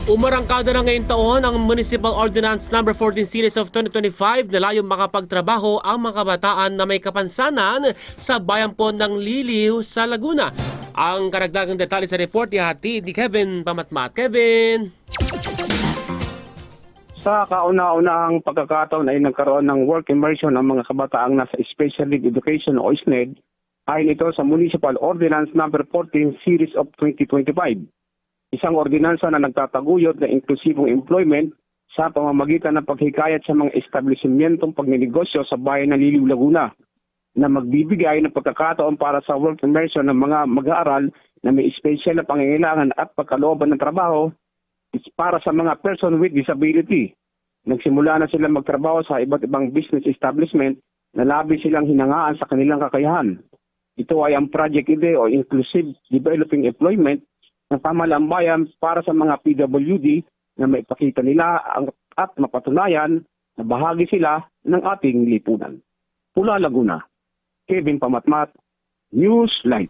Umarangkada na ngayong taon ang Municipal Ordinance No. 14 Series of 2025 na layong makapagtrabaho ang mga kabataan na may kapansanan sa bayan po ng Liliw sa Laguna. Ang karagdagang detalye sa report ihatid ni Kevin Pamatmat. Kevin! Sa kauna-unahang pagkakataon ay nagkaroon ng work immersion ang mga kabataang nasa Special Need Education o SNED ayon ito sa Municipal Ordinance No. 14 Series of 2025. Isang ordinansa na nagtataguyod na inklusibong employment sa pamamagitan ng paghikayat sa mga establishmentong pagninegosyo sa bayan ng Liliw, Laguna na magbibigay ng pagkakataon para sa work immersion ng mga mag-aaral na may espesyal na pangangailangan at pagkalooban ng trabaho para sa mga person with disability. Nagsimula na sila magtrabaho sa iba't ibang business establishment na labis silang hinangaan sa kanilang kakayahan. Ito ay ang Project IDE o Inclusive Developing Employment ng pamahalang bayan para sa mga PWD na maipakita nila at mapatunayan na bahagi sila ng ating lipunan. Pula, Laguna, Kevin Pamatmat, Newsline.